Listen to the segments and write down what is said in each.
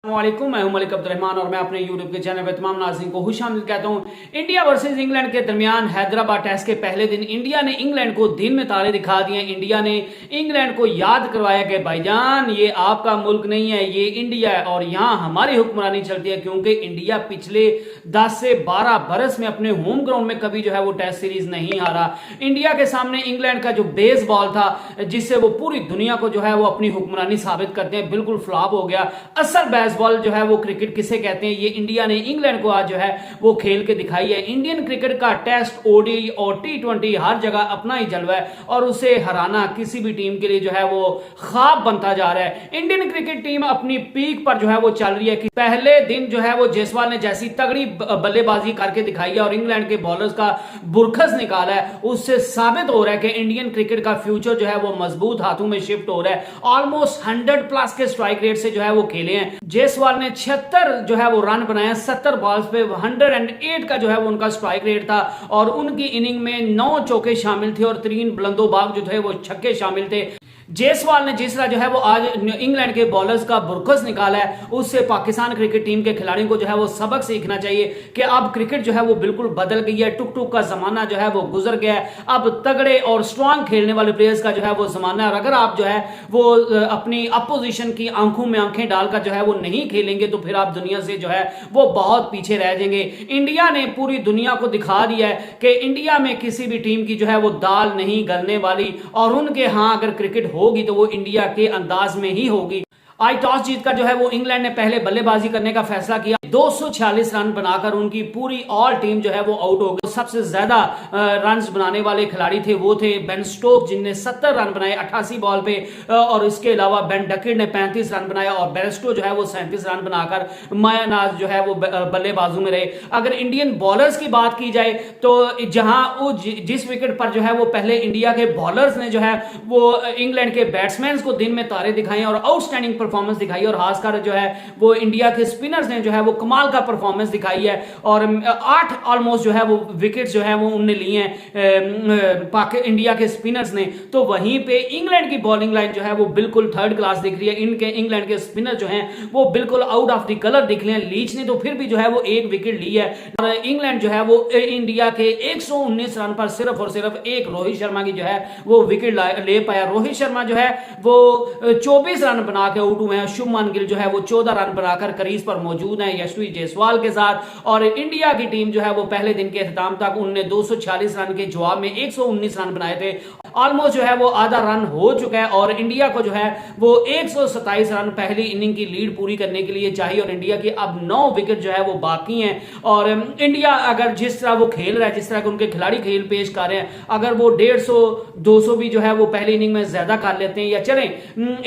वालेकुम, मैं हूं मलिक अब्दुल रहमान और मैं अपने यूट्यूब के चैनल पे तमाम नाज़रीन को खुशामदीद कहता हूं। इंडिया वर्सेस इंग्लैंड के दरमियान हैदराबाद टेस्ट के पहले दिन इंडिया ने इंग्लैंड को दिन में तारे दिखा दिए। इंडिया ने इंग्लैंड को याद करवाया कि भाईजान ये आपका मुल्क नहीं है, ये इंडिया है और यहाँ हमारी हुक्मरानी चलती है, क्योंकि इंडिया पिछले 10 से 12 बरस में अपने होम ग्राउंड में कभी जो है वो टेस्ट सीरीज नहीं हारा। इंडिया के सामने इंग्लैंड का जो बेसबॉल था जिससे वो पूरी दुनिया को जो है वो अपनी हुक्मरानी साबित करते हैं, बिल्कुल फ्लॉप हो गया। असल बेसबॉल जो है वो क्रिकेट किसे कहते हैं, ये इंडिया ने इंग्लैंड को आज जो है वो खेल के दिखाई है। इंडियन क्रिकेट का टेस्ट, ओडीआई और टी20 हर जगह अपना ही जलवा है और उसे हराना किसी भी टीम के लिए जो है वो ख्वाब बनता जा रहा है। इंडियन क्रिकेट टीम अपनी पीक पर जो है वो चल रही है कि पहले दिन जो है वो जायसवाल ने जैसी तगड़ी बल्लेबाजी करके दिखाई है और इंग्लैंड के बॉलर्स का बुरखस निकाला है, उससे साबित हो रहा है कि इंडियन क्रिकेट का फ्यूचर जो है वो मजबूत हाथों में शिफ्ट हो रहा है। ऑलमोस्ट 100+ के स्ट्राइक रेट से जो है वो खेले हैं। जायसवाल ने 76 जो है वो रन बनाया, 70 बॉल्स पे 108 का जो है वो उनका स्ट्राइक रेट था और उनकी इनिंग में 9 चौके शामिल थे और 3 बुलंदोबाग जो थे वो छक्के शामिल थे। जायसवाल ने जिस तरह जो है वो आज इंग्लैंड के बॉलर्स का बुरखस निकाला है, उससे पाकिस्तान क्रिकेट टीम के खिलाड़ियों को जो है वो सबक सीखना चाहिए कि अब क्रिकेट जो है वो बिल्कुल बदल गई है। टुक टुक का जमाना जो है वो गुजर गया है, अब तगड़े और स्ट्रांग खेलने वाले प्लेयर्स का जो है वो जमाना है। और अगर आप जो है वो अपनी अपोजिशन की आंखों में आंखें डालकर जो है वो नहीं खेलेंगे तो फिर आप दुनिया से जो है वो बहुत पीछे रह जाएंगे। इंडिया ने पूरी दुनिया को दिखा दिया है कि इंडिया में किसी भी टीम की जो है वो दाल नहीं गलने वाली और उनके यहाँ अगर क्रिकेट होगी तो वो इंडिया के अंदाज में ही होगी। आज टॉस जीतकर जो है वो इंग्लैंड ने पहले बल्लेबाजी करने का फैसला किया। 246 रन बनाकर उनकी पूरी ऑल टीम जो है वो आउट हो गई। सबसे ज्यादा रन्स बनाने वाले खिलाड़ी थे वो थे बेन स्टोक्स, जिनने 70 रन बनाए 88 बॉल पे और इसके अलावा बेन डकेट ने 35 रन बनाया और बेरेस्टो जो है वो 37 रन बनाकर मायानाज जो है वो बल्लेबाजों में रहे। अगर इंडियन बॉलर्स की बात की जाए तो जहां वो जिस विकेट पर जो है वो पहले इंडिया के बॉलर्स ने जो है वो इंग्लैंड के बैट्समैन को दिन में तारे दिखाए और आउटस्टैंडिंग परफॉर्मेंस दिखाई और खासकर जो है वो इंडिया के स्पिनर्स ने जो है वो कमाल का परफॉर्मेंस दिखाई है और 8 ऑलमोस्ट जो है वो विकेट्स जो है वो उनने लिए हैं इंडिया के स्पिनर्स ने। तो वहीं पे इंग्लैंड की बॉलिंग लाइन जो है वो बिल्कुल थर्ड क्लास दिख रही है। इनके इंग्लैंड के स्पिनर जो हैं वो बिल्कुल आउट ऑफ द कलर दिख रहे हैं। लीच ने तो फिर भी जो है वो 1 विकेट ली है और इंग्लैंड जो है वो इंडिया के 119 रन पर सिर्फ और सिर्फ एक रोहित शर्मा की जो है वो विकेट ले पाया। रोहित शर्मा जो है वो 24 रन बना के आउट हुए हैं। शुभमन गिल जो है वो 14 रन बनाकर क्रीज पर मौजूद है यशस्वी जायसवाल के साथ और इंडिया की टीम जो है वो पहले दिन के अख्ताम तक उनने 246 रन के जवाब में 119 रन बनाए थे। ऑलमोस्ट जो है वो आधा रन हो चुका है और इंडिया को जो है वो 127 रन पहली इनिंग की लीड पूरी करने के लिए चाहिए और इंडिया की अब 9 विकेट जो है वो बाकी हैं। और इंडिया अगर जिस तरह वो खेल रहा है, जिस तरह के उनके खिलाड़ी खेल पेश कर रहे हैं, अगर वो 150-200 भी जो है वो पहली इनिंग में ज्यादा कर लेते हैं या चलें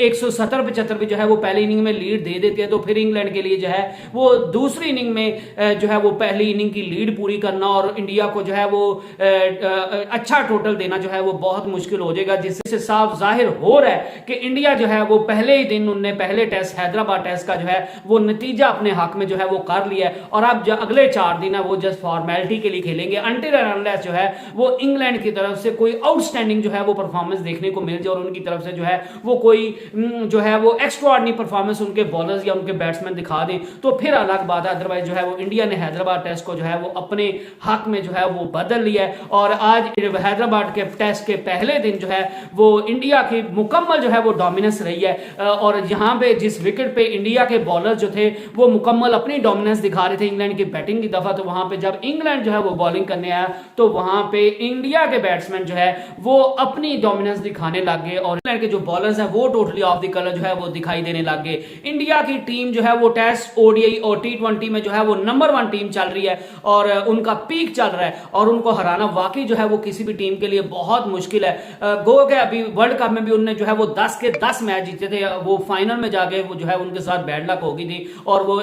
170-75 भी जो है वो पहली इनिंग में लीड दे देते हैं तो फिर इंग्लैंड के लिए जो है वो दूसरी इनिंग में जो है वो पहली इनिंग की लीड पूरी करना और इंडिया को जो है वो अच्छा टोटल देना जो है वो बहुत मुश्किल हो जाएगा, जिससे साफ जाहिर हो रहा है कि इंडिया जो है वो पहले ही दिन उनने पहले टेस्ट हैदराबाद टेस्ट का जो है वो नतीजा अपने हक में जो है वो कर लिया है और अब जो अगले 4 दिन है वो जस्ट फॉर्मेलिटी के लिए खेलेंगे अनटिल एंड अनलेस जो है वो इंग्लैंड की तरफ से कोई आउटस्टैंडिंग जो है वो परफॉर्मेंस देखने को मिल जाए और उनकी तरफ से जो है वो कोई जो है वो एक्स्ट्राऑर्डिनरी परफॉर्मेंस उनके बॉलर्स या उनके बैट्समैन दिखा दें तो फिर अलग बात है। अदरवाइज जो है वो इंडिया ने हैदराबाद टेस्ट को जो है वो अपने हक में जो है वो बदल लिया है और आज हैदराबाद के टेस्ट के पहले दिन जो है वो इंडिया की मुकम्मल जो है वो डोमिनेंस रही है और यहां पे जिस विकेट पे इंडिया के बॉलर जो थे वो मुकम्मल अपनी डोमिनेंस दिखा रहे थे इंग्लैंड की बैटिंग की दफा, तो वहां पे जब इंग्लैंड जो है वो बॉलिंग करने आया तो वहां पे इंडिया के बैट्समैन जो है वो अपनी डोमिनेंस दिखाने लग गए और इंग्लैंड के जो बॉलर्स हैं वो टोटली ऑफ द कलर जो है वो दिखाई देने लग गए। इंडिया की टीम जो है वो टेस्ट, ओडीआई और टी20 में जो है वो नंबर 1 टीम चल रही है और उनका पीक चल रहा है और उनको हराना वाकई जो है वो किसी भी टीम के लिए बहुत मुश्किल है। गो के अभी वर्ल्ड कप में भी उन्होंने जो है वो 10 के 10 मैच जीते थे, वो फाइनल में जाके वो जो है उनके साथ बैड लक हो गई थी और वो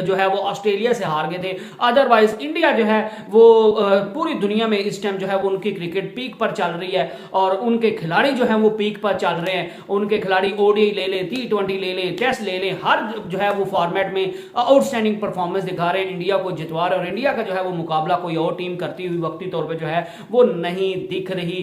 जो है वो ऑस्ट्रेलिया से हार गए थे। अदरवाइज इंडिया जो है वो पूरी दुनिया में इस टाइम जो है वो उनकी क्रिकेट पीक पर चल रही है और उनके खिलाड़ी जो है वो पीक पर चल रहे हैं। उनके खिलाड़ी ओडीआई ले लें, टी20 ले लें, टेस्ट ले लें, हर जो है वो फॉर्मेट में आउटस्टैंडिंग परफॉर्मेंस दिखा रहे हैं, इंडिया को जितवा रहे और इंडिया का जो है वो मुकाबला कोई और टीम करती हुई वक्ती तौर पर जो है वो नहीं दिख रही।